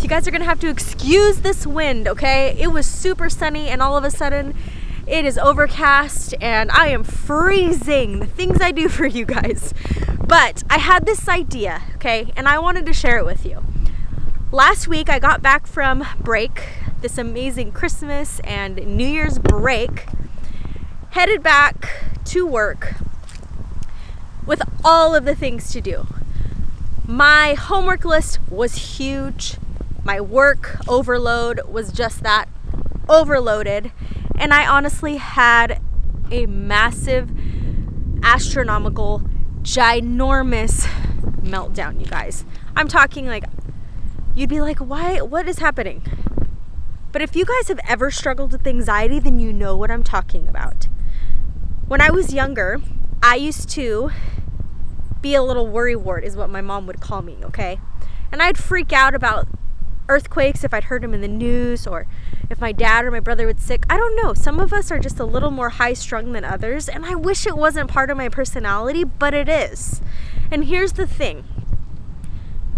guys are gonna have to excuse this wind, okay? It was super sunny and all of a sudden it is overcast and I am freezing. The things I do for you guys. But I had this idea, okay? And I wanted to share it with you. Last week I got back from break, this amazing Christmas and New Year's break, headed back to work with all of the things to do. My homework list was huge. My work overload was just that, overloaded. And I honestly had a massive, astronomical, ginormous meltdown, you guys. I'm talking like, you'd be like, why? What is happening? But if you guys have ever struggled with anxiety, then you know what I'm talking about. When I was younger, I used to be a little worrywart, is what my mom would call me, okay? And I'd freak out about earthquakes if I'd heard them in the news, or if my dad or my brother was sick. I don't know. Some of us are just a little more high-strung than others, and I wish it wasn't part of my personality, but it is. And here's the thing.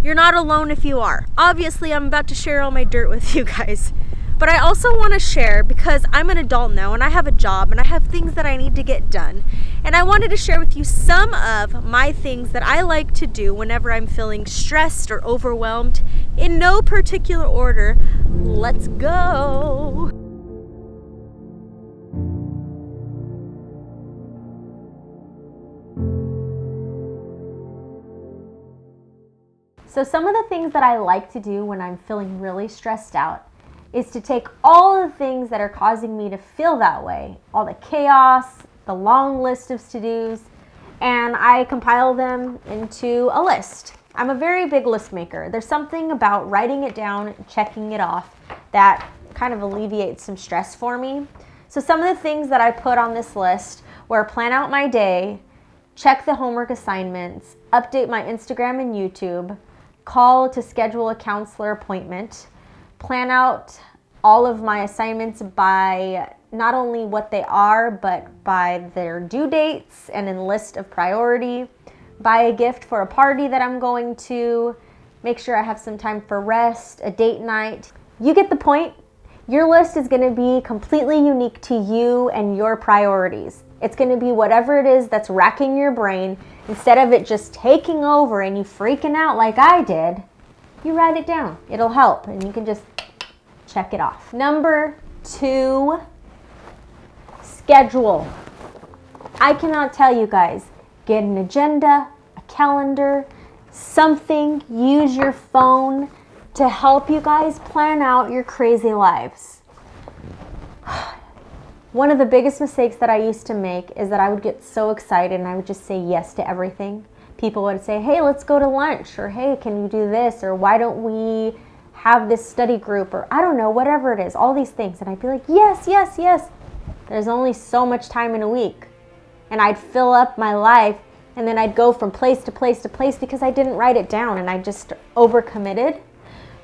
You're not alone if you are. Obviously, I'm about to share all my dirt with you guys. But I also want to share, because I'm an adult now and I have a job and I have things that I need to get done. And I wanted to share with you some of my things that I like to do whenever I'm feeling stressed or overwhelmed, in no particular order. Let's go. So some of the things that I like to do when I'm feeling really stressed out is to take all the things that are causing me to feel that way, all the chaos, the long list of to-dos, and I compile them into a list. I'm a very big list maker. There's something about writing it down and checking it off that kind of alleviates some stress for me. So some of the things that I put on this list were plan out my day, check the homework assignments, update my Instagram and YouTube, call to schedule a counselor appointment, plan out all of my assignments by not only what they are, but by their due dates and in list of priority, buy a gift for a party that I'm going to, make sure I have some time for rest, a date night. You get the point. Your list is going to be completely unique to you and your priorities. It's going to be whatever it is that's racking your brain. Instead of it just taking over and you freaking out like I did, you write it down. It'll help and you can just check it off. Number 2, schedule. I cannot tell you guys, get an agenda, a calendar, something, use your phone to help you guys plan out your crazy lives. One of the biggest mistakes that I used to make is that I would get so excited and I would just say yes to everything. People would say, hey, let's go to lunch, or hey, can you do this, or why don't we have this study group, or I don't know, whatever it is, all these things. And I'd be like, yes, yes, yes. There's only so much time in a week. And I'd fill up my life, and then I'd go from place to place to place because I didn't write it down and I just overcommitted.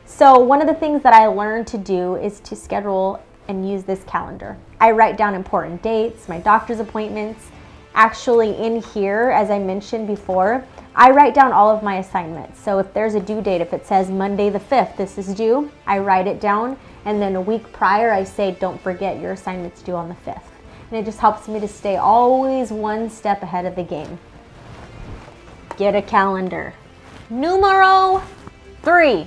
So one of the things that I learned to do is to schedule and use this calendar. I write down important dates, my doctor's appointments. Actually in here, as I mentioned before, I write down all of my assignments. So if there's a due date, if it says Monday the 5th, this is due, I write it down. And then a week prior, I say, don't forget your assignment's due on the 5th. And it just helps me to stay always one step ahead of the game. Get a calendar. Numero 3,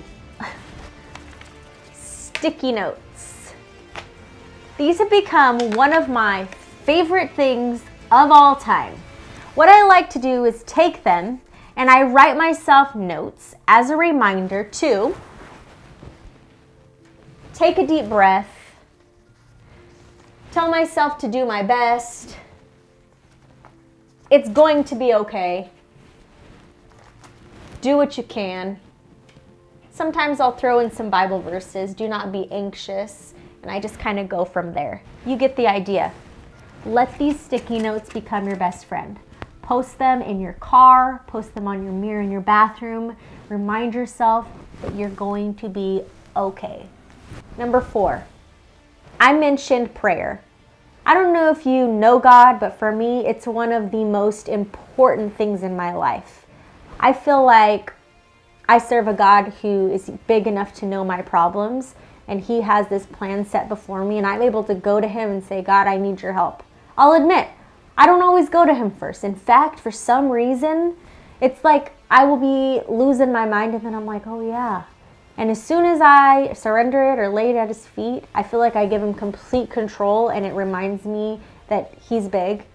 sticky notes. These have become one of my favorite things of all time. What I like to do is take them and I write myself notes as a reminder to take a deep breath, tell myself to do my best, it's going to be okay, do what you can. Sometimes I'll throw in some Bible verses, do not be anxious, and I just kind of go from there. You get the idea. Let these sticky notes become your best friend. Post them in your car, post them on your mirror in your bathroom. Remind yourself that you're going to be okay. Number 4, I mentioned prayer. I don't know if you know God, but for me, it's one of the most important things in my life. I feel like I serve a God who is big enough to know my problems, and he has this plan set before me, and I'm able to go to him and say, God, I need your help. I'll admit, I don't always go to him first. In fact, for some reason, it's like I will be losing my mind, and then I'm like, oh yeah. And as soon as I surrender it or lay it at his feet, I feel like I give him complete control, and it reminds me that he's big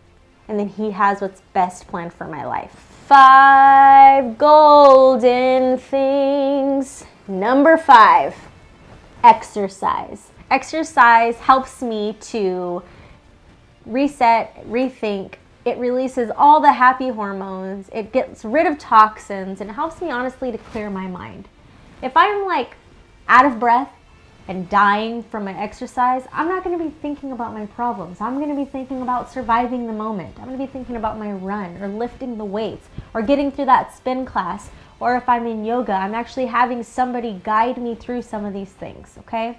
and that he has what's best planned for my life. 5 golden things. Number 5, exercise. Exercise helps me to reset, rethink. It releases all the happy hormones. It gets rid of toxins, and it helps me honestly to clear my mind. If I'm like out of breath and dying from my exercise, I'm not going to be thinking about my problems. I'm going to be thinking about surviving the moment. I'm going to be thinking about my run or lifting the weights or getting through that spin class. Or if I'm in yoga, I'm actually having somebody guide me through some of these things, okay?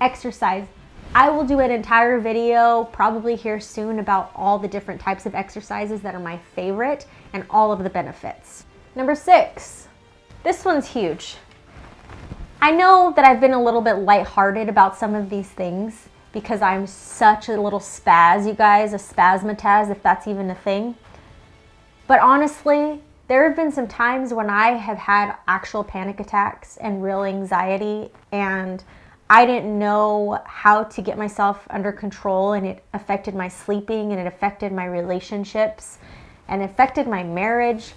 Exercise. I will do an entire video probably here soon about all the different types of exercises that are my favorite and all of the benefits. Number 6, this one's huge. I know that I've been a little bit lighthearted about some of these things because I'm such a little spaz, you guys, a spasmataz, if that's even a thing. But honestly, there have been some times when I have had actual panic attacks and real anxiety, and I didn't know how to get myself under control, and it affected my sleeping, and it affected my relationships, and it affected my marriage.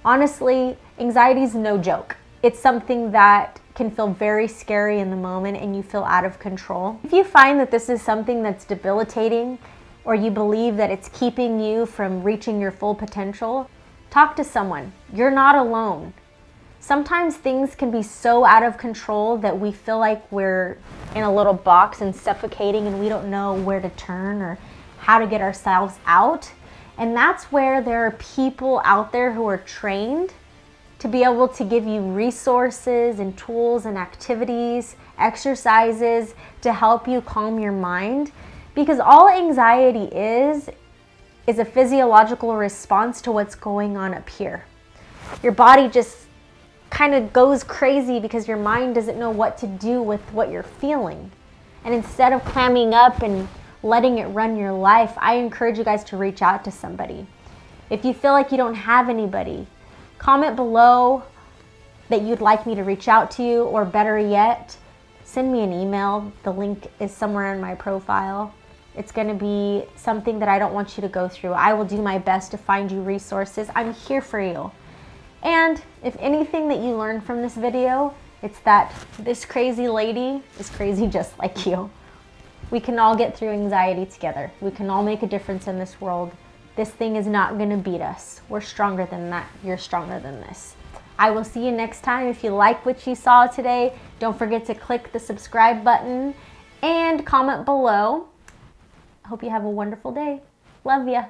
Honestly, anxiety is no joke. It's something that can feel very scary in the moment, and you feel out of control. If you find that this is something that's debilitating, or you believe that it's keeping you from reaching your full potential, talk to someone. You're not alone. Sometimes things can be so out of control that we feel like we're in a little box and suffocating, and we don't know where to turn or how to get ourselves out. And that's where there are people out there who are trained to be able to give you resources and tools and activities, exercises to help you calm your mind. Because all anxiety is a physiological response to what's going on up here. Your body just kind of goes crazy because your mind doesn't know what to do with what you're feeling. And instead of clamming up and letting it run your life, I encourage you guys to reach out to somebody. If you feel like you don't have anybody, comment below that you'd like me to reach out to you, or better yet, send me an email. The link is somewhere in my profile. It's going to be something that I don't want you to go through. I will do my best to find you resources. I'm here for you. And if anything that you learned from this video, it's that this crazy lady is crazy just like you. We can all get through anxiety together. We can all make a difference in this world. This thing is not going to beat us. We're stronger than that. You're stronger than this. I will see you next time. If you like what you saw today, don't forget to click the subscribe button and comment below. I hope you have a wonderful day. Love ya.